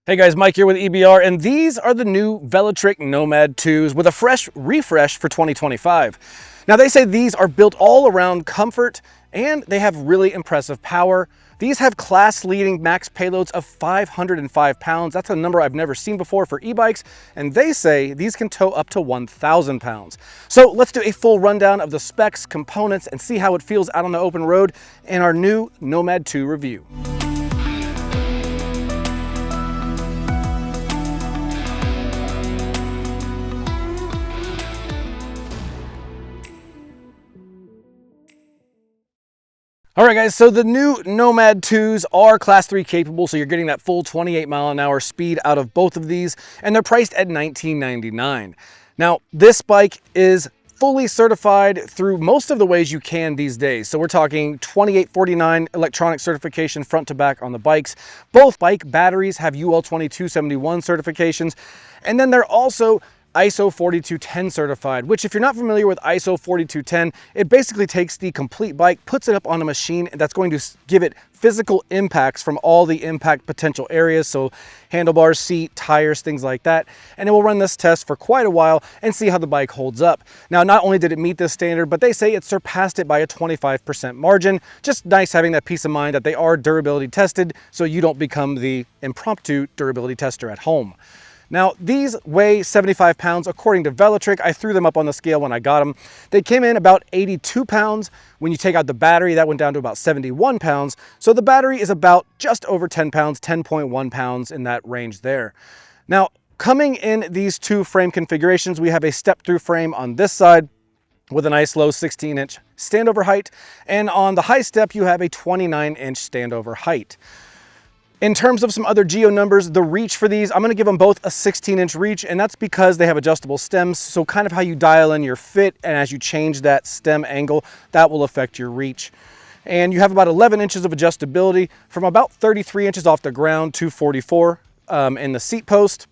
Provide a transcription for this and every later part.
Hey guys, Mike here with EBR, and these are the new Velotric Nomad 2s with a fresh refresh for 2025. Now they say these are built all around comfort and they have really impressive power. These have class-leading max payloads of 505 pounds. That's a number I've never seen before for e-bikes, and they say these can tow up to 1,000 pounds. So let's do a full rundown of the specs, components, and see how it feels out on the open road in our new Nomad 2 review. All right guys, so the new Nomad 2s are class 3 capable, so you're getting that full 28-mile-an-hour speed out of both of these, and they're priced at $19.99. Now, this bike is fully certified through most of the ways you can these days. So we're talking 2849 electronic certification front to back on the bikes. Both bike batteries have UL 2271 certifications, and then they're also ISO 4210 certified, which if you're not familiar with ISO 4210, it basically takes the complete bike, puts it up on a machine that's going to give it physical impacts from all the impact potential areas, so handlebars, seat, tires, things like that. And it will run this test for quite a while and see how the bike holds up. Now, not only did it meet this standard, but they say it surpassed it by a 25% margin. Just nice having that peace of mind that they are durability tested, so you don't become the impromptu durability tester at home. Now, these weigh 75 pounds according to Velotric. I threw them up on the scale when I got them. They came in about 82 pounds. When you take out the battery, that went down to about 71 pounds. So the battery is about just over 10 pounds, 10.1 pounds in that range there. Now, coming in these two frame configurations, we have a step-through frame on this side with a nice low 16-inch standover height. And on the high step, you have a 29-inch standover height. In terms of some other geo numbers, the reach for these, I'm going to give them both a 16-inch reach, and that's because they have adjustable stems. So kind of how you dial in your fit, and as you change that stem angle, that will affect your reach. And you have about 11 inches of adjustability from about 33 inches off the ground to 44 in the seat post.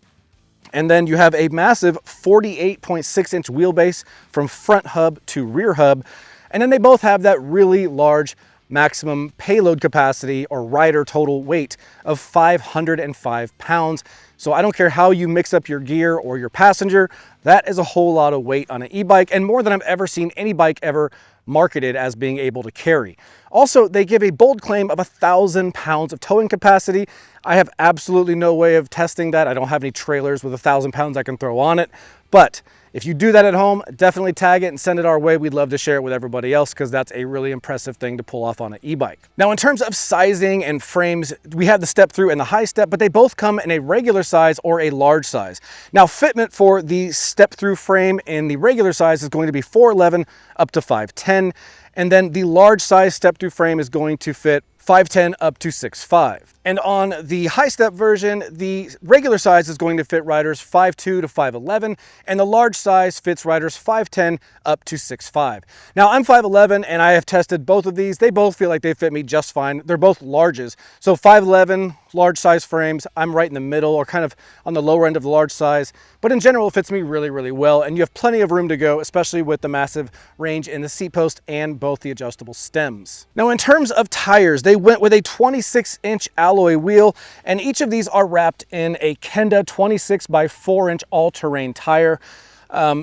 And then you have a massive 48.6-inch wheelbase from front hub to rear hub. And then they both have that really large maximum payload capacity or rider total weight of 505 pounds. So I don't care how you mix up your gear or your passenger, that is a whole lot of weight on an e-bike, and more than I've ever seen any bike ever marketed as being able to carry. Also, they give a bold claim of 1,000 pounds of towing capacity. I have absolutely no way of testing that. I don't have any trailers with 1,000 pounds I can throw on it. But if you do that at home, definitely tag it and send it our way. We'd love to share it with everybody else because that's a really impressive thing to pull off on an e-bike. Now, in terms of sizing and frames, we have the step through and the high step, but they both come in a regular size or a large size. Now, fitment for the step through frame in the regular size is going to be 4'11" up to 5'10", and then the large size step through frame is going to fit 5'10" up to 6'5". And on the high step version, the regular size is going to fit riders 5'2" to 5'11", and the large size fits riders 5'10" up to 6'5". Now I'm 5'11", and I have tested both of these. They both feel like they fit me just fine. They're both larges. So 5'11", large size frames, I'm right in the middle or kind of on the lower end of the large size. But in general, it fits me really, really well. And you have plenty of room to go, especially with the massive range in the seat post and both the adjustable stems. Now in terms of tires, they went with a 26-inch alloy wheel, and each of these are wrapped in a Kenda 26 by 4-inch all-terrain tire.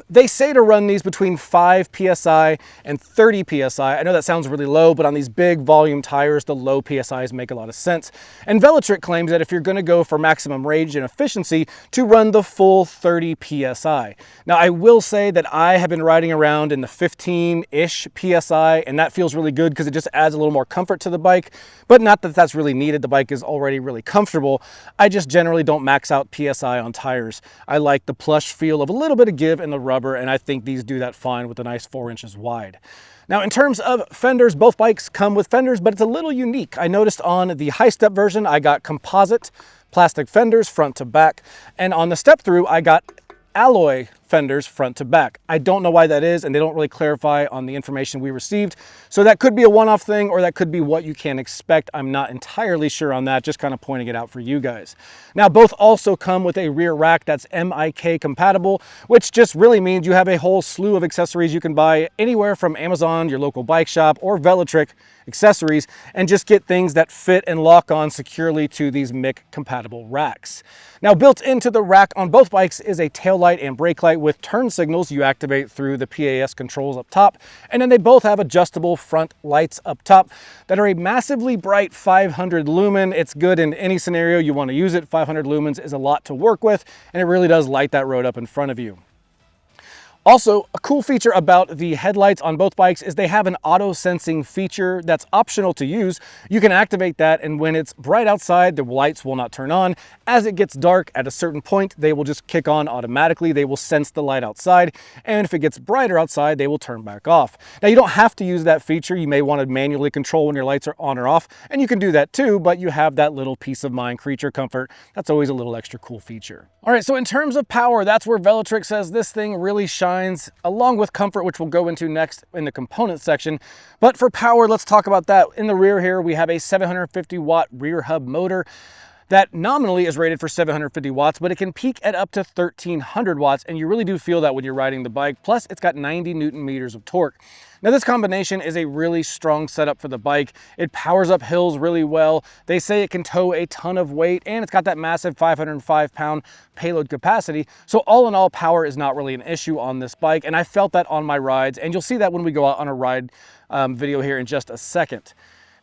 They say to run these between 5 PSI and 30 PSI. I know that sounds really low, but on these big volume tires, the low PSIs make a lot of sense. And Velotric claims that if you're going to go for maximum range and efficiency, to run the full 30 PSI. Now, I will say that I have been riding around in the 15-ish PSI, and that feels really good because it just adds a little more comfort to the bike, but not that that's really needed. The bike is already really comfortable. I just generally don't max out PSI on tires. I like the plush feel of a little bit of give in the rubber, and I think these do that fine with a nice 4 inches wide. Now, in terms of fenders, both bikes come with fenders, but it's a little unique. I noticed on the high step version, I got composite plastic fenders front to back, and on the step through, I got alloy fenders front to back. I don't know why that is, and they don't really clarify on the information we received. So that could be a one-off thing, or that could be what you can expect. I'm not entirely sure on that, just kind of pointing it out for you guys. Now, both also come with a rear rack that's MIK compatible, which just really means you have a whole slew of accessories you can buy anywhere from Amazon, your local bike shop, or Velotric accessories, and just get things that fit and lock on securely to these MIK compatible racks. Now, built into the rack on both bikes is a taillight and brake light with turn signals you activate through the PAS controls up top, and then they both have adjustable front lights up top that are a massively bright 500 lumen. It's good in any scenario you want to use it. 500 lumens is a lot to work with, and it really does light that road up in front of you. Also, a cool feature about the headlights on both bikes is they have an auto sensing feature that's optional to use. You can activate that, and when it's bright outside, the lights will not turn on. As it gets dark at a certain point, they will just kick on automatically. They will sense the light outside, and if it gets brighter outside, they will turn back off. Now, you don't have to use that feature. You may want to manually control when your lights are on or off, and you can do that too, but you have that little peace of mind, creature comfort. That's always a little extra cool feature. All right, so in terms of power, that's where Velotric says this thing really shines, along with comfort, which we'll go into next in the components section. But for power, let's talk about that. In the rear here, we have a 750 watt rear hub motor that nominally is rated for 750 watts, but it can peak at up to 1300 watts, and you really do feel that when you're riding the bike. Plus, it's got 90 Newton meters of torque. Now, this combination is a really strong setup for the bike. It powers up hills really well. They say it can tow a ton of weight, and it's got that massive 505-pound payload capacity. So all in all, power is not really an issue on this bike, and I felt that on my rides, and you'll see that when we go out on a ride video here in just a second.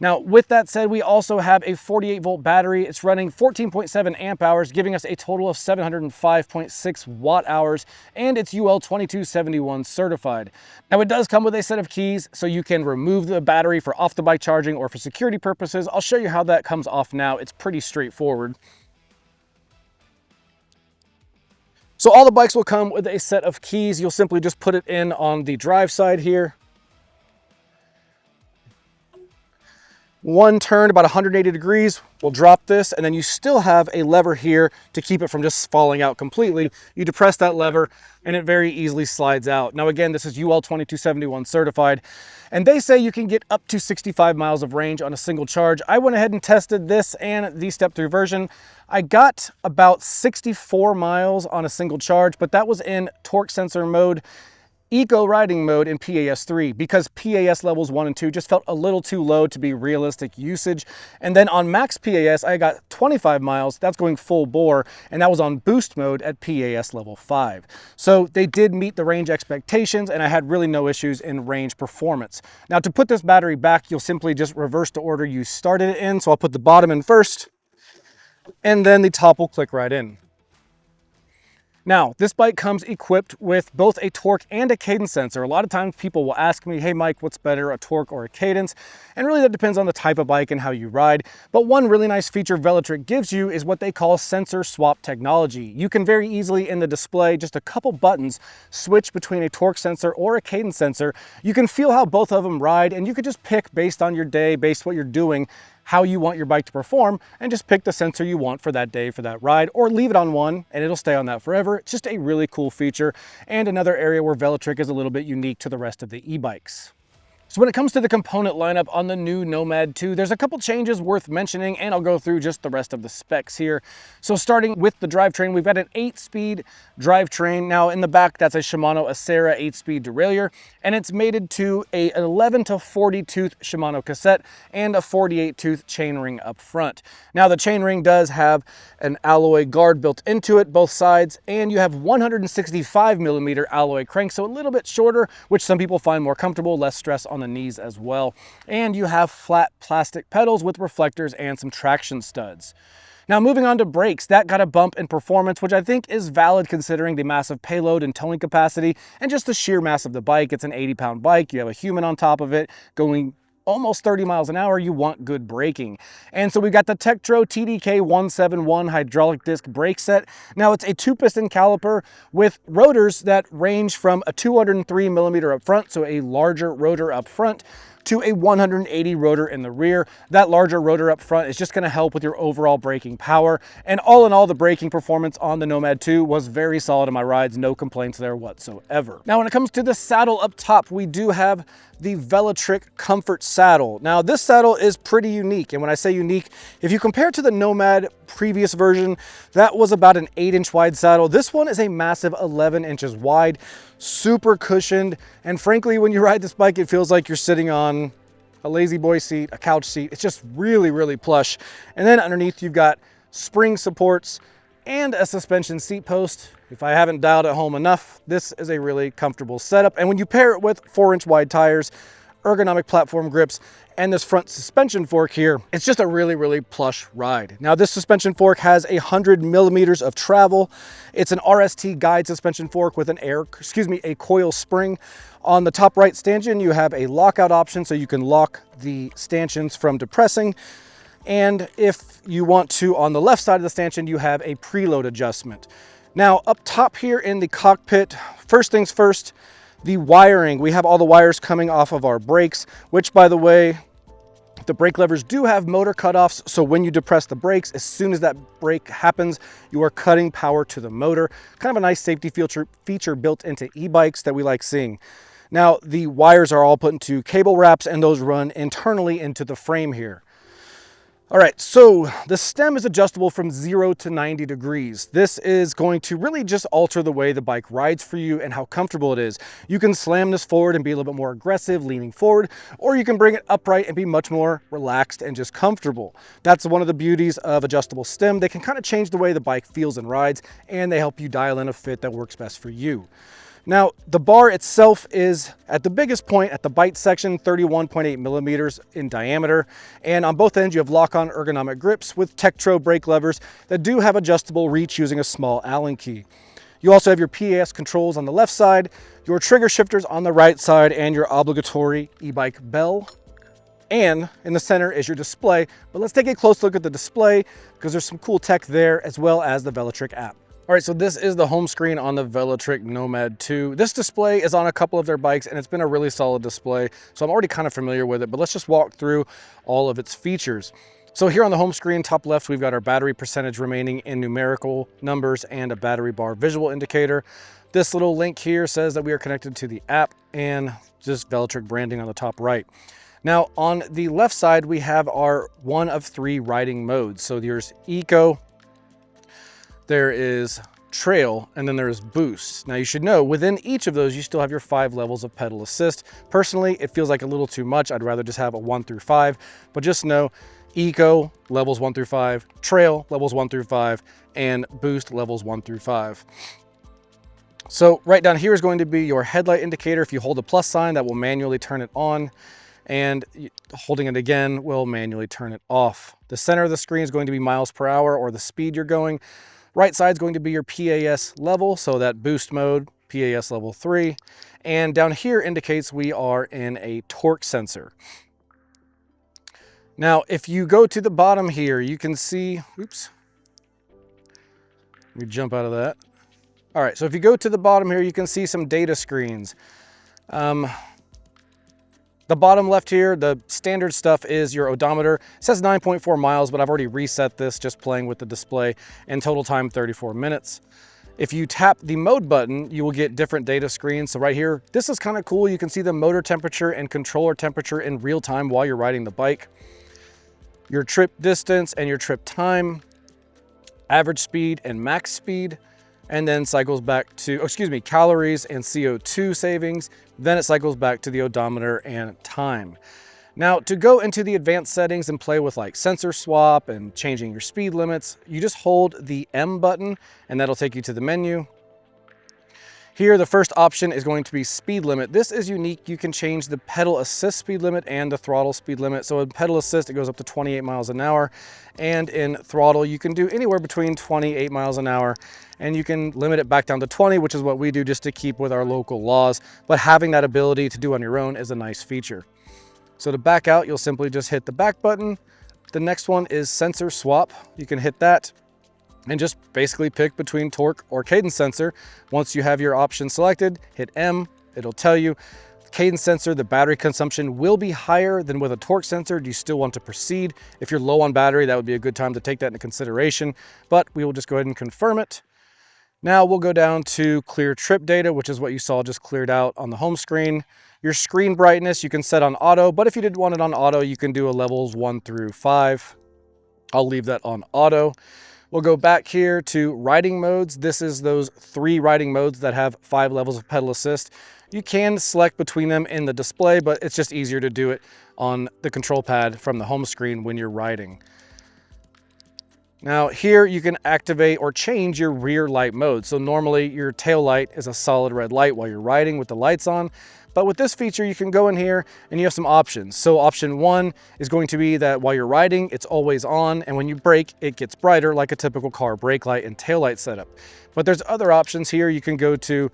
Now, with that said, we also have a 48-volt battery. It's running 14.7 amp hours, giving us a total of 705.6 watt hours, and it's UL 2271 certified. Now, it does come with a set of keys, so you can remove the battery for off-the-bike charging or for security purposes. I'll show you how that comes off now. It's pretty straightforward. So all the bikes will come with a set of keys. You'll simply just put it in on the drive side here. One turn about 180 degrees, we'll drop this, and then you still have a lever here to keep it from just falling out completely. You depress that lever and it very easily slides out. Now again, this is UL 2271 certified, and they say you can get up to 65 miles of range on a single charge. I went ahead and tested this and the step-through version. I got about 64 miles on a single charge, but that was in torque sensor mode. Eco riding mode in PAS3, because PAS levels 1 and 2 just felt a little too low to be realistic usage. And then on max PAS, I got 25 miles. That's going full bore, and that was on boost mode at PAS level 5. So they did meet the range expectations, and I had really no issues in range performance. Now, to put this battery back, you'll simply just reverse the order you started it in. So I'll put the bottom in first, and then the top will click right in. Now, this bike comes equipped with both a torque and a cadence sensor. A lot of times people will ask me, hey Mike, what's better, a torque or a cadence? And really that depends on the type of bike and how you ride. But one really nice feature Velotric gives you is what they call sensor swap technology. You can very easily in the display, just a couple buttons, switch between a torque sensor or a cadence sensor. You can feel how both of them ride, and you can just pick based on your day, based on what you're doing, how you want your bike to perform, and just pick the sensor you want for that day, for that ride, or leave it on one and it'll stay on that forever. It's just a really cool feature, and another area where Velotric is a little bit unique to the rest of the e-bikes. So when it comes to the component lineup on the new Nomad 2, there's a couple changes worth mentioning, and I'll go through just the rest of the specs here. So starting with the drivetrain, we've got an 8-speed drivetrain. Now in the back, that's a Shimano Acera 8-speed derailleur, and it's mated to a 11 to 40 tooth Shimano cassette and a 48 tooth chainring up front. Now the chainring does have an alloy guard built into it, both sides, and you have 165 millimeter alloy crank, so a little bit shorter, which some people find more comfortable, less stress on the knees as well. And you have flat plastic pedals with reflectors and some traction studs. Now moving on to brakes, that got a bump in performance, which I think is valid considering the massive payload and towing capacity and just the sheer mass of the bike. It's an 80-pound bike. You have a human on top of it going almost 30 miles an hour. You want good braking. And so we've got the Tektro TDK 171 hydraulic disc brake set. Now it's a 2-piston caliper with rotors that range from a 203 millimeter up front, so a larger rotor up front, to a 180 rotor in the rear. That larger rotor up front is just going to help with your overall braking power. And all in all, the braking performance on the Nomad 2 was very solid in my rides. No complaints there whatsoever. Now, when it comes to the saddle up top, we do have the Velotric Comfort Saddle. Now, this saddle is pretty unique. And when I say unique, if you compare to the Nomad previous version, that was about an 8-inch wide saddle. This one is a massive 11 inches wide, super cushioned. And frankly, when you ride this bike, it feels like you're sitting on a lazy boy seat, a couch seat. It's just really, really plush. And then underneath, you've got spring supports and a suspension seat post. If I haven't dialed it home enough, this is a really comfortable setup. And when you pair it with 4-inch wide tires, ergonomic platform grips, and this front suspension fork here, it's just a really, really plush ride. Now, this suspension fork has 100 millimeters of travel. It's an RST guide suspension fork with a coil spring. On the top right stanchion, you have a lockout option, so you can lock the stanchions from depressing. And if you want to, on the left side of the stanchion, you have a preload adjustment. Now, up top here in the cockpit, first things first, the wiring. We have all the wires coming off of our brakes, which, by the way, the brake levers do have motor cutoffs. So when you depress the brakes, as soon as that brake happens, you are cutting power to the motor. Kind of a nice safety feature built into e-bikes that we like seeing. Now, the wires are all put into cable wraps, and those run internally into the frame here. All right, so the stem is adjustable from 0 to 90 degrees. This is going to really just alter the way the bike rides for you and how comfortable it is. You can slam this forward and be a little bit more aggressive, leaning forward, or you can bring it upright and be much more relaxed and just comfortable. That's one of the beauties of adjustable stem. They can kind of change the way the bike feels and rides, and they help you dial in a fit that works best for you. Now, the bar itself is at the biggest point at the bite section, 31.8 millimeters in diameter. And on both ends, you have lock-on ergonomic grips with Tektro brake levers that do have adjustable reach using a small Allen key. You also have your PAS controls on the left side, your trigger shifters on the right side, and your obligatory e-bike bell. And in the center is your display. But let's take a close look at the display because there's some cool tech there, as well as the Velotric app. All right, so this is the home screen on the Velotric Nomad 2. This display is on a couple of their bikes, and it's been a really solid display, so I'm already kind of familiar with it, but let's just walk through all of its features. So here on the home screen, top left, we've got our battery percentage remaining in numerical numbers and a battery bar visual indicator. This little link here says that we are connected to the app, and just Velotric branding on the top right. Now, on the left side, we have our one of 3 riding modes. So there's Eco, there is Trail, and then there's Boost. Now, you should know within each of those, you still have your 5 levels of pedal assist. Personally, it feels like a little too much. I'd rather just have a 1 through 5, but just know Eco levels 1 through 5, Trail levels 1 through 5, and Boost levels 1 through 5. So right down here is going to be your headlight indicator. If you hold the plus sign, that will manually turn it on, and holding it again will manually turn it off. The center of the screen is going to be miles per hour, or the speed you're going. Right side is going to be your PAS level, so that boost mode, PAS level 3. And down here indicates we are in a torque sensor. Now, if you go to the bottom here, you can see, oops, let me jump out of that. All right, so if you go to the bottom here, you can see some data screens. The bottom left here, the standard stuff is your odometer. It says 9.4 miles, but I've already reset this just playing with the display, and total time 34 minutes. If you tap the mode button, you will get different data screens. So right here, this is kind of cool. You can see the motor temperature and controller temperature in real time while you're riding the bike. Your trip distance and your trip time, average speed and max speed, and then cycles back to, calories and CO2 savings. Then it cycles back to the odometer and time. Now, to go into the advanced settings and play with like sensor swap and changing your speed limits, you just hold the M button and that'll take you to the menu. Here, the first option is going to be speed limit. This is unique. You can change the pedal assist speed limit and the throttle speed limit. So in pedal assist, it goes up to 28 miles an hour. And in throttle, you can do anywhere between 28 miles an hour. And you can limit it back down to 20, which is what we do just to keep with our local laws. But having that ability to do on your own is a nice feature. So to back out, you'll simply just hit the back button. The next one is sensor swap. You can hit that and just basically pick between torque or cadence sensor. Once you have your option selected, hit M, it'll tell you. cadence sensor, the battery consumption will be higher than with a torque sensor. Do you still want to proceed? If you're low on battery, that would be a good time to take that into consideration, but we will just go ahead and confirm it. Now we'll go down to clear trip data, which is what you saw just cleared out on the home screen. Your screen brightness you can set on auto, but if you did want it on auto, you can do a levels 1 through 5. I'll leave that on auto. We'll go back here to riding modes. This is those 3 riding modes that have 5 levels of pedal assist. You can select between them in the display, but it's just easier to do it on the control pad from the home screen when you're riding. Now here you can activate or change your rear light mode. So normally your tail light is a solid red light while you're riding with the lights on. But with this feature, you can go in here and you have some options. So option 1 is going to be that while you're riding, it's always on. And when you brake, it gets brighter like a typical car brake light and tail light setup. But there's other options here. You can go to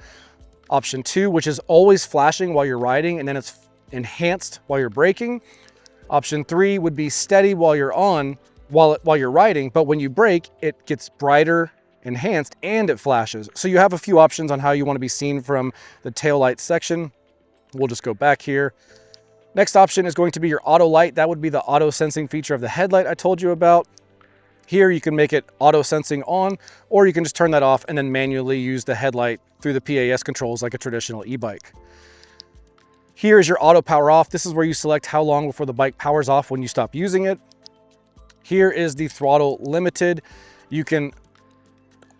option 2, which is always flashing while you're riding, and then it's enhanced while you're braking. Option 3 would be steady while you're on, while you're riding, but when you brake, it gets brighter, enhanced, and it flashes. So you have a few options on how you want to be seen from the tail light section. We'll just go back here. Next option is going to be your auto light. That would be the auto sensing feature of the headlight I told you about. Here you can make it auto sensing on, or you can just turn that off and then manually use the headlight through the PAS controls like a traditional e-bike. Here is your auto power off. This is where you select how long before the bike powers off when you stop using it. Here is the throttle limited. You can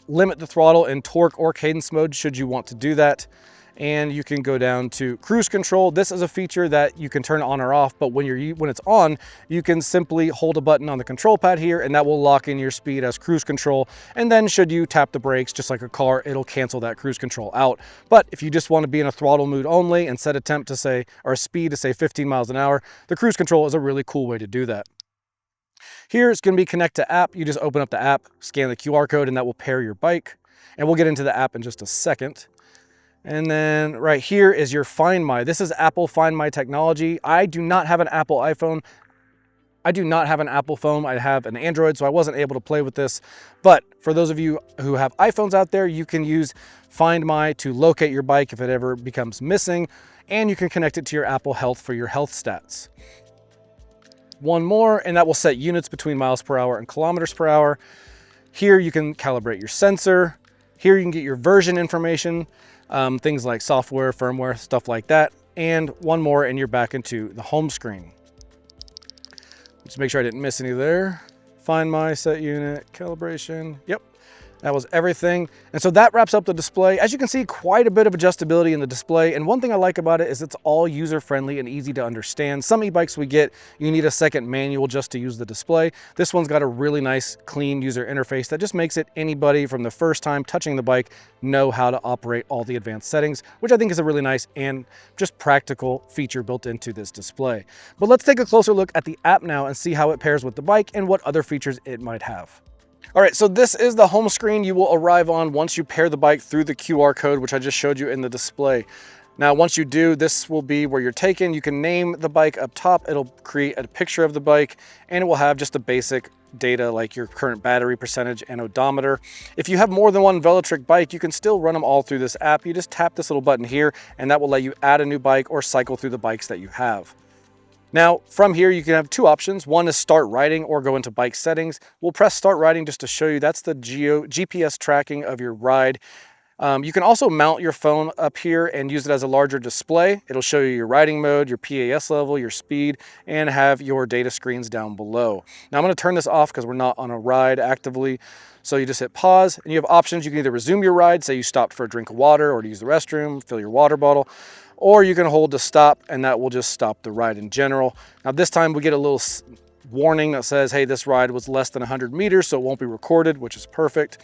limit the throttle in torque or cadence mode should you want to do that. And you can go down to cruise control. This is a feature that you can turn on or off, but when it's on, you can simply hold a button on the control pad here and that will lock in your speed as cruise control. And then should you tap the brakes, just like a car, it'll cancel that cruise control out. But if you just want to be in a throttle mood only and set a temp to say, or a speed to say 15 miles an hour, the cruise control is a really cool way to do that. Here it's going to be connect to app. You just open up the app, scan the QR code, and that will pair your bike. And we'll get into the app in just a second. And then right here is your Find My. This is Apple Find My technology. I do not have an Apple iPhone. I do not have an Apple phone. I have an Android, so I wasn't able to play with this. But for those of you who have iPhones out there, you can use Find My to locate your bike if it ever becomes missing. And you can connect it to your Apple Health for your health stats. One more, and that will set units between miles per hour and kilometers per hour. Here you can calibrate your sensor. Here you can get your version information, things like software, firmware, stuff like that. And one more, and you're back into the home screen. Just make sure I didn't miss any there. Find My, set unit, calibration. Yep. That was everything. And so that wraps up the display. As you can see, quite a bit of adjustability in the display. And one thing I like about it is it's all user-friendly and easy to understand. Some e-bikes we get, you need a second manual just to use the display. This one's got a really nice, clean user interface that just makes it anybody from the first time touching the bike know how to operate all the advanced settings, which I think is a really nice and just practical feature built into this display. But let's take a closer look at the app now and see how it pairs with the bike and what other features it might have. All right, so this is the home screen you will arrive on once you pair the bike through the QR code, which I just showed you in the display. Now, once you do, this will be where you're taken. You can name the bike up top. It'll create a picture of the bike, and it will have just the basic data like your current battery percentage and odometer. If you have more than one Velotric bike, you can still run them all through this app. You just tap this little button here, and that will let you add a new bike or cycle through the bikes that you have. Now, from here, you can have 2 options. One is start riding or go into bike settings. We'll press start riding just to show you that's the GPS tracking of your ride. You can also mount your phone up here and use it as a larger display. It'll show you your riding mode, your PAS level, your speed, and have your data screens down below. Now I'm going to turn this off because we're not on a ride actively. So you just hit pause and you have options. You can either resume your ride, say you stopped for a drink of water or to use the restroom, fill your water bottle, or you can hold to stop and that will just stop the ride in general. Now this time we get a little warning that says, hey, this ride was less than 100 meters, so it won't be recorded, which is perfect.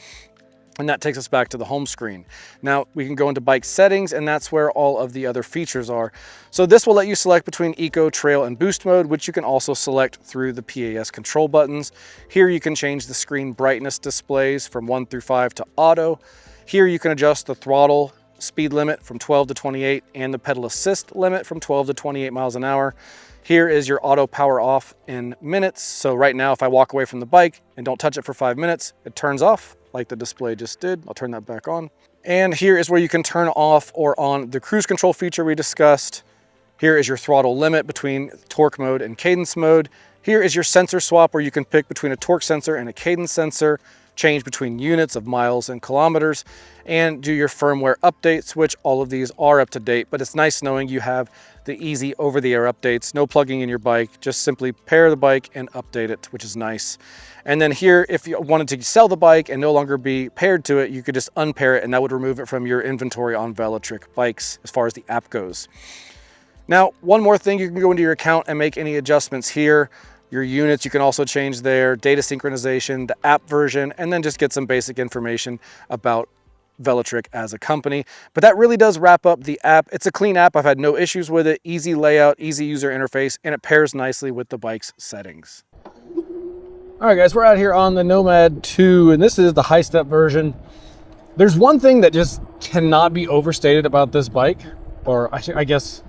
And that takes us back to the home screen. Now we can go into bike settings and that's where all of the other features are. So this will let you select between eco, trail, and boost mode, which you can also select through the PAS control buttons. Here you can change the screen brightness displays from 1 through 5 to auto. Here you can adjust the throttle speed limit from 12 to 28 and the pedal assist limit from 12 to 28 miles an hour. Here is your auto power off in minutes. So right now, if I walk away from the bike and don't touch it for 5 minutes, it turns off like the display just did. I'll turn that back on. And here is where you can turn off or on the cruise control feature we discussed. Here is your throttle limit between torque mode and cadence mode. Here is your sensor swap where you can pick between a torque sensor and a cadence sensor, change between units of miles and kilometers, and do your firmware updates, which all of these are up to date, but it's nice knowing you have the easy over-the-air updates, no plugging in your bike, just simply pair the bike and update it, which is nice. And then here, if you wanted to sell the bike and no longer be paired to it, you could just unpair it and that would remove it from your inventory on Velotric bikes as far as the app goes. Now, one more thing, you can go into your account and make any adjustments here. Your units, you can also change there, data synchronization, the app version, and then just get some basic information about Velotric as a company. But that really does wrap up the app. It's a clean app. I've had no issues with it. Easy layout, easy user interface, and it pairs nicely with the bike's settings. All right, guys, we're out here on the Nomad 2, and this is the high step version. There's one thing that just cannot be overstated about this bike, or I guess,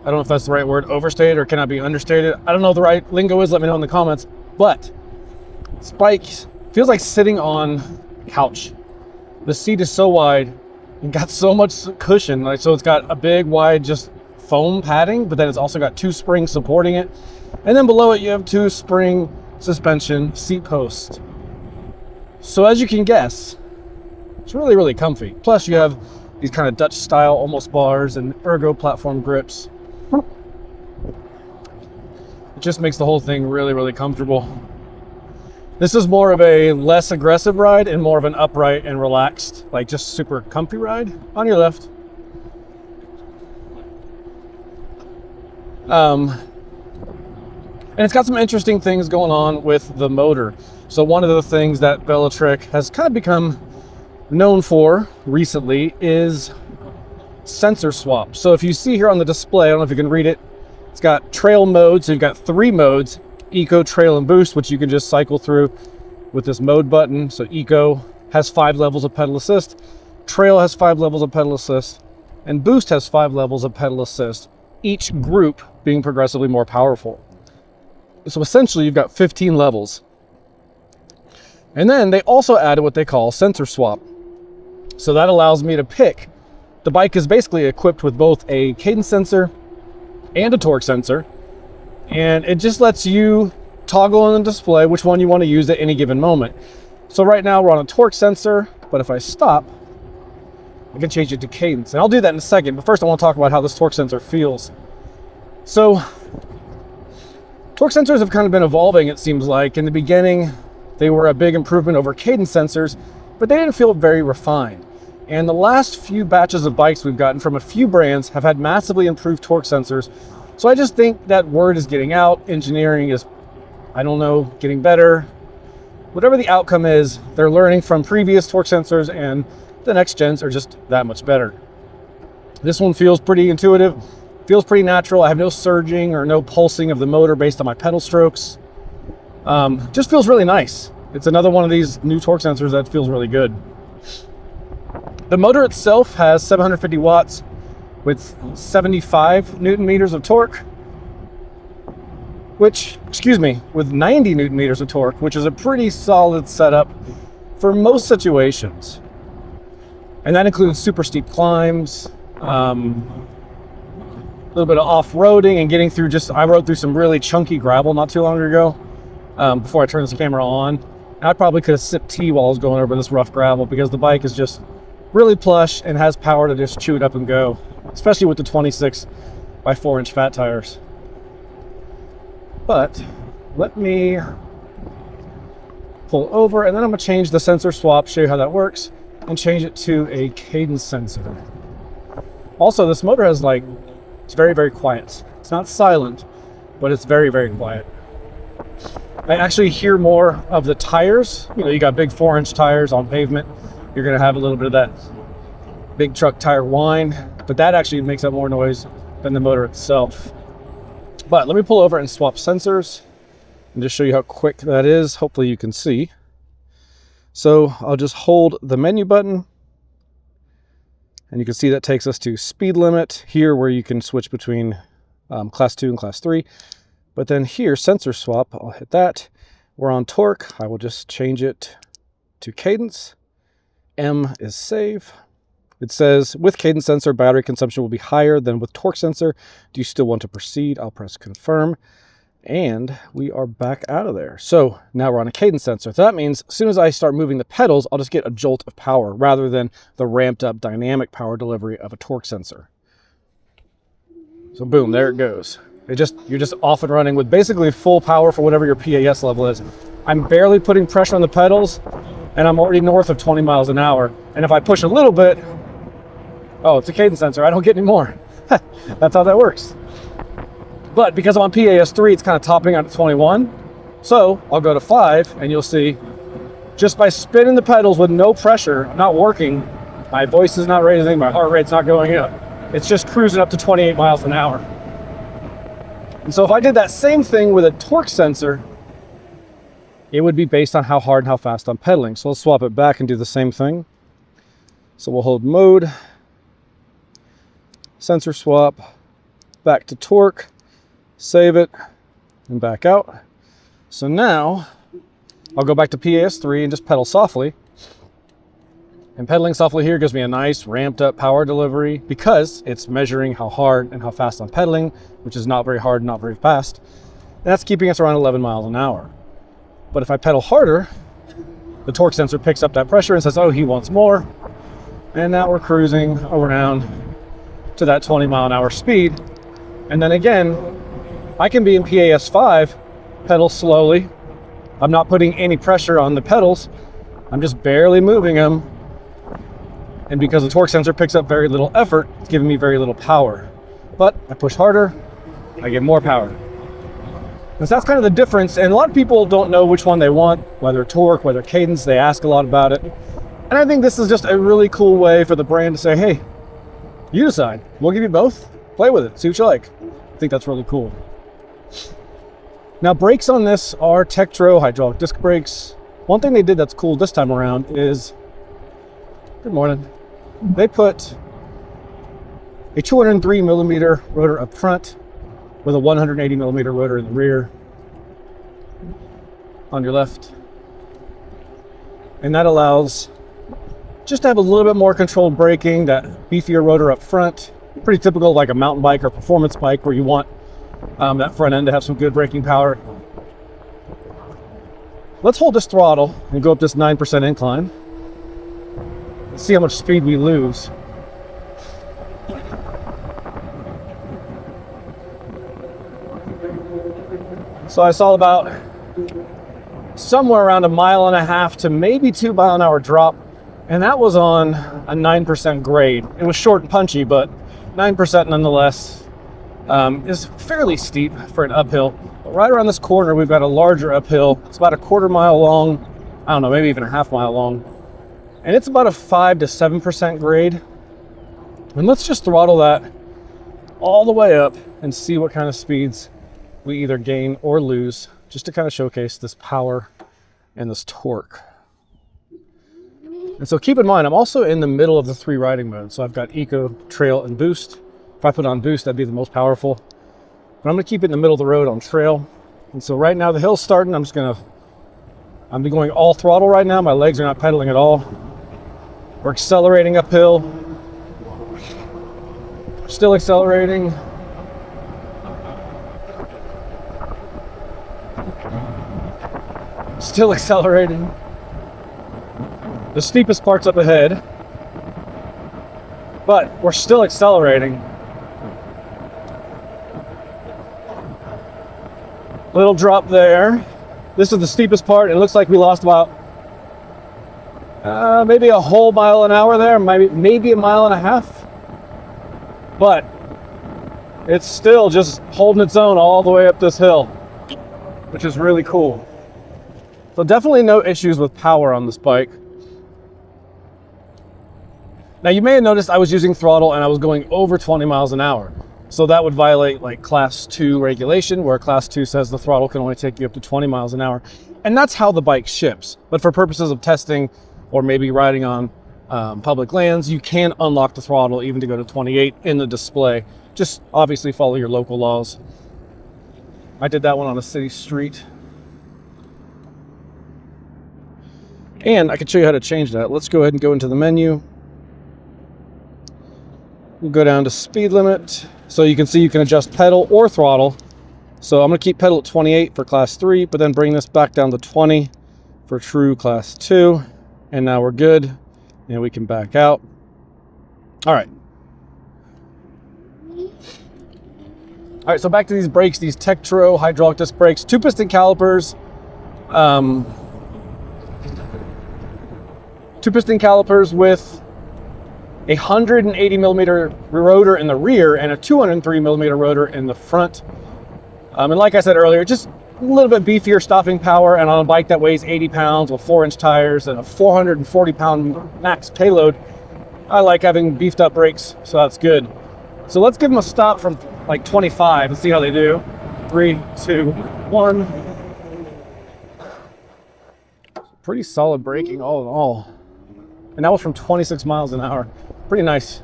I don't know if that's the right word, overstated or cannot be understated. I don't know what the right lingo is, let me know in the comments. But this bike feels like sitting on a couch. The seat is so wide and got so much cushion. Like, so it's got a big, wide, just foam padding, but then it's also got 2 springs supporting it. And then below it, you have 2 spring suspension seat posts. So as you can guess, it's really, really comfy. Plus you have these kind of Dutch style almost bars and ergo platform grips. It just makes the whole thing really, really comfortable. This is more of a less aggressive ride and more of an upright and relaxed, like just super comfy ride. On your left. And it's got some interesting things going on with the motor. So one of the things that Velotric has kind of become known for recently is sensor swap. So if you see here on the display, I don't know if you can read it, it's got trail mode. So you've got 3 modes, Eco, Trail, and Boost, which you can just cycle through with this mode button. So Eco has 5 levels of pedal assist, Trail has 5 levels of pedal assist, and Boost has 5 levels of pedal assist, each group being progressively more powerful. So essentially you've got 15 levels. And then they also added what they call sensor swap. So that allows me to pick. The bike is basically equipped with both a cadence sensor and a torque sensor. And it just lets you toggle on the display which one you want to use at any given moment. So right now we're on a torque sensor, but if I stop, I can change it to cadence. And I'll do that in a second, but first I want to talk about how this torque sensor feels. So torque sensors have kind of been evolving, it seems like. In the beginning, they were a big improvement over cadence sensors, but they didn't feel very refined. And the last few batches of bikes we've gotten from a few brands have had massively improved torque sensors. So I just think that word is getting out. Engineering is, I don't know, getting better. Whatever the outcome is, they're learning from previous torque sensors and the next gens are just that much better. This one feels pretty intuitive, feels pretty natural. I have no surging or no pulsing of the motor based on my pedal strokes. Just feels really nice. It's another one of these new torque sensors that feels really good. The motor itself has 750 watts with 75 Newton meters of torque, with 90 Newton meters of torque, which is a pretty solid setup for most situations. And that includes super steep climbs, a little bit of off-roading and getting through I rode through some really chunky gravel not too long ago before I turned this camera on. I probably could have sipped tea while I was going over this rough gravel because the bike is just really plush and has power to just chew it up and go, especially with the 26 by 4 inch fat tires. But let me pull over and then I'm gonna change the sensor swap, show you how that works, and change it to a cadence sensor. Also, this motor has it's very, very quiet. It's not silent, but it's very, very quiet. I actually hear more of the tires. You got big 4 inch tires on pavement. You're gonna have a little bit of that big truck tire whine, but that actually makes up more noise than the motor itself. But let me pull over and swap sensors and just show you how quick that is. Hopefully you can see. So I'll just hold the menu button and you can see that takes us to speed limit here where you can switch between class 2 and class 3. But then here, sensor swap, I'll hit that. We're on torque. I will just change it to cadence. M is save. It says, with cadence sensor, battery consumption will be higher than with torque sensor. Do you still want to proceed? I'll press confirm. And we are back out of there. So now we're on a cadence sensor. So that means as soon as I start moving the pedals, I'll just get a jolt of power rather than the ramped up dynamic power delivery of a torque sensor. So boom, there it goes. You're just off and running with basically full power for whatever your PAS level is. I'm barely putting pressure on the pedals and I'm already north of 20 miles an hour. And if I push a little bit, oh, it's a cadence sensor, I don't get any more. That's how that works. But because I'm on PAS 3, it's kind of topping out at 21. So I'll go to 5 and you'll see just by spinning the pedals with no pressure, not working, my voice is not raising, my heart rate's not going up. It's just cruising up to 28 miles an hour. And so if I did that same thing with a torque sensor, it would be based on how hard and how fast I'm pedaling. So let's swap it back and do the same thing. So we'll hold mode, sensor swap, back to torque, save it, and back out. So now I'll go back to PAS 3 and just pedal softly. And pedaling softly here gives me a nice ramped up power delivery because it's measuring how hard and how fast I'm pedaling, which is not very hard, not very fast. And that's keeping us around 11 miles an hour. But if I pedal harder, the torque sensor picks up that pressure and says, oh, he wants more. And now we're cruising around to that 20 mile an hour speed. And then again, I can be in PAS 5, pedal slowly. I'm not putting any pressure on the pedals. I'm just barely moving them. And because the torque sensor picks up very little effort, it's giving me very little power. But I push harder, I get more power. And so that's kind of the difference. And a lot of people don't know which one they want, whether torque, whether cadence. They ask a lot about it. And I think this is just a really cool way for the brand to say, hey, you decide. We'll give you both. Play with it. See what you like. I think that's really cool. Now, brakes on this are Tektro hydraulic disc brakes. One thing they did that's cool this time around is, good morning, they put a 203 millimeter rotor up front with a 180 millimeter rotor in the rear on your left. And that allows just to have a little bit more controlled braking, that beefier rotor up front. Pretty typical like a mountain bike or performance bike where you want that front end to have some good braking power. Let's hold this throttle and go up this 9% incline. Let's see how much speed we lose. So I saw about somewhere around 1.5 miles to maybe 2 mile an hour drop, and that was on a 9% grade. It was short and punchy, but 9% nonetheless is fairly steep for an uphill. But right around this corner, we've got a larger uphill. It's about 1/4 mile long. I don't know, maybe even 1/2 mile long. And it's about a 5 to 7% grade. And let's just throttle that all the way up and see what kind of speeds we either gain or lose, just to kind of showcase this power and this torque. And so keep in mind, I'm also in the middle of the 3 riding modes. So I've got Eco, Trail, and Boost. If I put on Boost, that'd be the most powerful. But I'm gonna keep it in the middle of the road on Trail. And so right now the hill's starting. I'm going all throttle right now. My legs are not pedaling at all. We're accelerating uphill. Still accelerating. Still accelerating. The steepest part's up ahead, but we're still accelerating. Little drop there. This is the steepest part. It looks like we lost about maybe a whole mile an hour there, maybe 1.5 miles. But it's still just holding its own all the way up this hill, which is really cool. So definitely no issues with power on this bike. Now you may have noticed I was using throttle and I was going over 20 miles an hour. So that would violate like class 2 regulation, where class 2 says the throttle can only take you up to 20 miles an hour. And that's how the bike ships. But for purposes of testing or maybe riding on public lands, you can unlock the throttle even to go to 28 in the display. Just obviously follow your local laws. I did that one on a city street. And I can show you how to change that. Let's go ahead and go into the menu. We'll go down to speed limit. So you can see you can adjust pedal or throttle. So I'm gonna keep pedal at 28 for class 3, but then bring this back down to 20 for true class 2. And now we're good, and we can back out. All right. All right, so back to these brakes, these Tektro hydraulic disc brakes, 2-piston calipers. 2-piston calipers with a 180 millimeter rotor in the rear and a 203 millimeter rotor in the front. And like I said earlier, just a little bit beefier stopping power, and on a bike that weighs 80 pounds with 4-inch tires and a 440 pound max payload, I like having beefed up brakes, so that's good. So let's give them a stop from like 25 and see how they do. 3, 2, 1. Pretty solid braking all in all. And that was from 26 miles an hour. Pretty nice.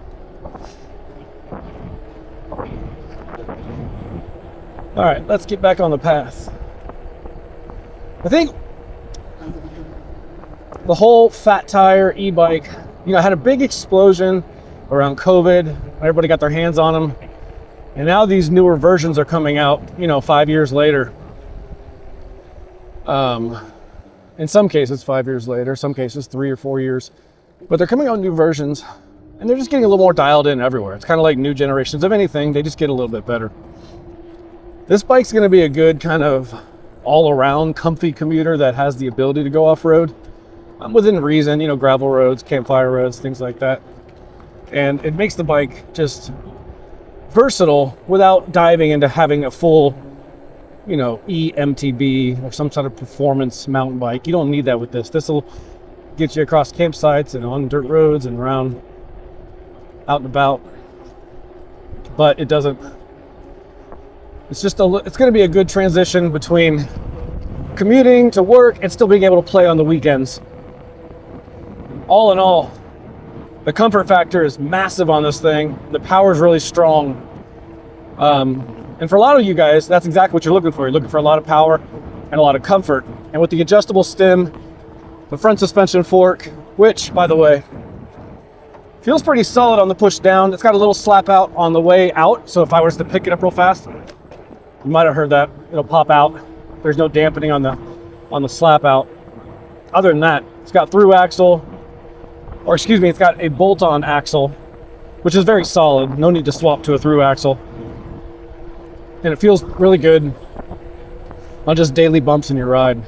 All right, let's get back on the path. I think the whole fat tire e-bike, had a big explosion around COVID. Everybody got their hands on them. And now these newer versions are coming out, 5 years later. In some cases, 5 years later, some cases 3 or 4 years. But they're coming out new versions, and they're just getting a little more dialed in everywhere. It's kind of like new generations of anything. They just get a little bit better. This bike's going to be a good kind of all-around comfy commuter that has the ability to go off-road. Within reason, gravel roads, campfire roads, things like that. And it makes the bike just versatile without diving into having a full, EMTB or some sort of performance mountain bike. You don't need that with this. This will get you across campsites and on dirt roads and around out and about. But it doesn't. It's just it's going to be a good transition between commuting to work and still being able to play on the weekends. All in all, the comfort factor is massive on this thing. The power is really strong. And for a lot of you guys, that's exactly what you're looking for. You're looking for a lot of power and a lot of comfort. And with the adjustable stem, the front suspension fork, which, by the way, feels pretty solid on the push down. It's got a little slap out on the way out. So if I was to pick it up real fast, you might have heard that. It'll pop out. There's no dampening on the slap out. Other than that, it's got through axle, it's got a bolt-on axle, which is very solid. No need to swap to a through axle. And it feels really good on just daily bumps in your ride.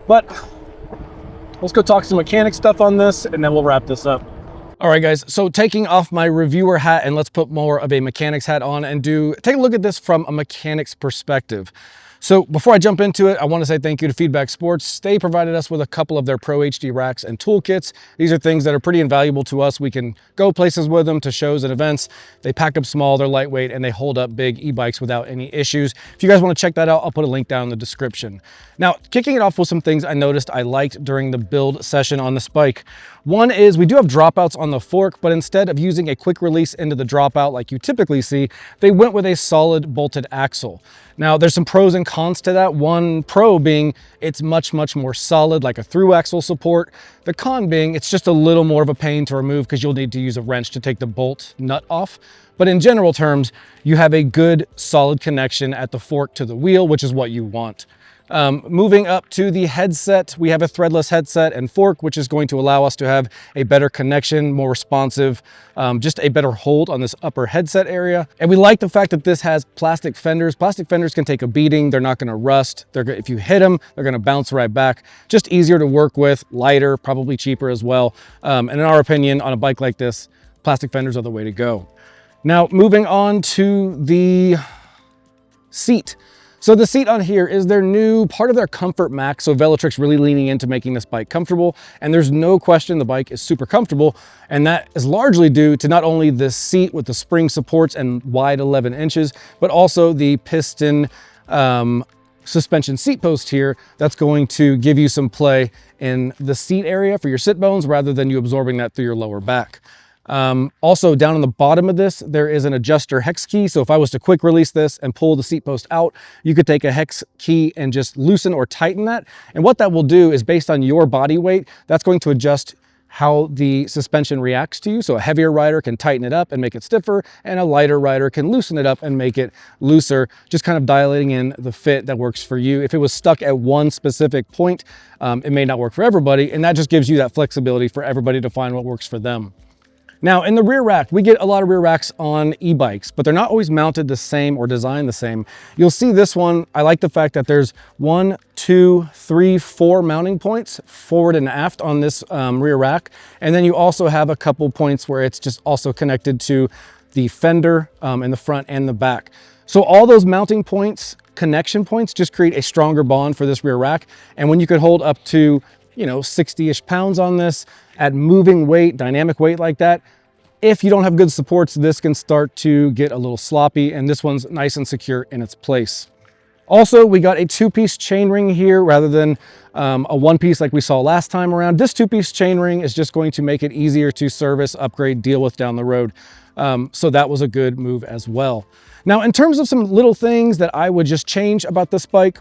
But let's go talk some mechanic stuff on this, and then we'll wrap this up. All right, guys, so taking off my reviewer hat, and let's put more of a mechanic's hat on and take a look at this from a mechanic's perspective. So before I jump into it, I want to say thank you to Feedback Sports. They provided us with a couple of their Pro HD racks and toolkits. These are things that are pretty invaluable to us. We can go places with them to shows and events. They pack up small, they're lightweight, and they hold up big e-bikes without any issues. If you guys want to check that out, I'll put a link down in the description. Now, kicking it off with some things I noticed I liked during the build session on this bike. One is we do have dropouts on the fork, but instead of using a quick release into the dropout like you typically see, they went with a solid bolted axle. Now, there's some pros and cons to that. One pro being it's much more solid, like a through axle support. The con being it's just a little more of a pain to remove because you'll need to use a wrench to take the bolt nut off. But in general terms, you have a good solid connection at the fork to the wheel, which is what you want. Moving up to the headset, we have a threadless headset and fork, which is going to allow us to have a better connection, more responsive, just a better hold on this upper headset area. And we like the fact that this has plastic fenders. Plastic fenders can take a beating. They're not going to rust. If you hit them, they're going to bounce right back. Just easier to work with, lighter, probably cheaper as well. And in our opinion, on a bike like this, plastic fenders are the way to go. Now, moving on to the seat. So the seat on here is their new part of their Comfort Max. So Velotric's really leaning into making this bike comfortable, and there's no question the bike is super comfortable. And that is largely due to not only the seat with the spring supports and wide 11 inches, but also the piston suspension seat post here. That's going to give you some play in the seat area for your sit bones rather than you absorbing that through your lower back. Also down on the bottom of this, there is an adjuster hex key. So if I was to quick release this and pull the seat post out, you could take a hex key and just loosen or tighten that. And what that will do is based on your body weight, that's going to adjust how the suspension reacts to you. So a heavier rider can tighten it up and make it stiffer, and a lighter rider can loosen it up and make it looser, just kind of dilating in the fit that works for you. If it was stuck at one specific point, it may not work for everybody, and that just gives you that flexibility for everybody to find what works for them. Now, in the rear rack, we get a lot of rear racks on e-bikes, but they're not always mounted the same or designed the same. You'll see this one, I like the fact that there's 1, 2, 3, 4 mounting points forward and aft on this rear rack. And then you also have a couple points where it's just also connected to the fender in the front and the back. So all those mounting points, connection points, just create a stronger bond for this rear rack. And when you could hold up to 60-ish pounds on this at moving weight, dynamic weight like that, if you don't have good supports, this can start to get a little sloppy, and this one's nice and secure in its place. Also, we got a 2-piece chainring here rather than a 1-piece like we saw last time around. This 2-piece chainring is just going to make it easier to service, upgrade, deal with down the road. So that was a good move as well. Now, in terms of some little things that I would just change about this bike,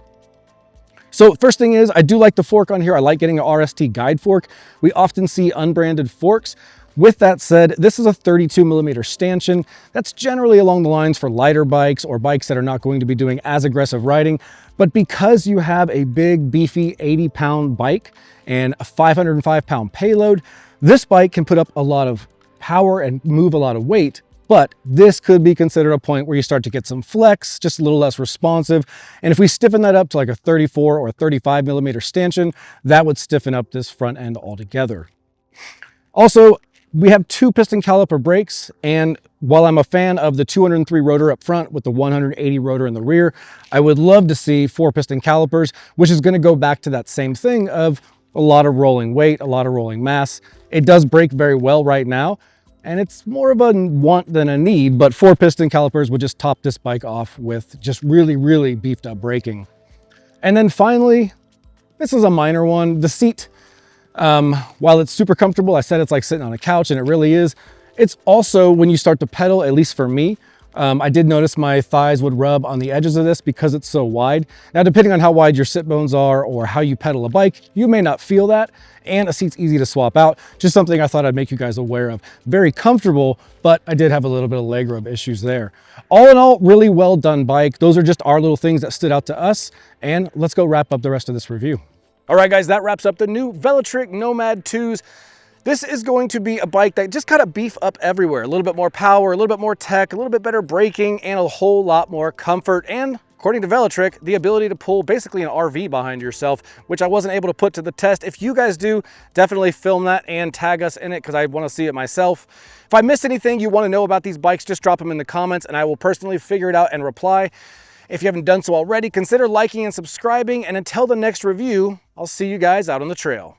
so first thing is, I do like the fork on here. I like getting an RST guide fork. We often see unbranded forks. With that said, this is a 32mm stanchion. That's generally along the lines for lighter bikes or bikes that are not going to be doing as aggressive riding. But because you have a big, beefy 80-pound bike and a 505-pound payload, this bike can put up a lot of power and move a lot of weight. But this could be considered a point where you start to get some flex, just a little less responsive. And if we stiffen that up to like a 34 or 35mm stanchion, that would stiffen up this front end altogether. Also, we have 2 piston caliper brakes, and while I'm a fan of the 203 rotor up front with the 180 rotor in the rear, I would love to see 4 piston calipers, which is going to go back to that same thing of a lot of rolling weight, a lot of rolling mass. It does brake very well right now, and it's more of a want than a need, but 4 piston calipers would just top this bike off with just really, really beefed up braking. And then finally, this is a minor one, the seat. While it's super comfortable, I said it's like sitting on a couch, and it really is. It's also, when you start to pedal, at least for me, I did notice my thighs would rub on the edges of this because it's so wide. Now, depending on how wide your sit bones are or how you pedal a bike, you may not feel that, and a seat's easy to swap out. Just something I thought I'd make you guys aware of. Very comfortable, but I did have a little bit of leg rub issues there. All in all, really well done bike. Those are just our little things that stood out to us, and let's go wrap up the rest of this review. All right, guys, that wraps up the new Velotric Nomad 2s. This is going to be a bike that just kind of beef up everywhere. A little bit more power, a little bit more tech, a little bit better braking, and a whole lot more comfort. And according to Velotric, the ability to pull basically an RV behind yourself, which I wasn't able to put to the test. If you guys do, definitely film that and tag us in it because I want to see it myself. If I missed anything you want to know about these bikes, just drop them in the comments and I will personally figure it out and reply. If you haven't done so already, consider liking and subscribing. And until the next review, I'll see you guys out on the trail.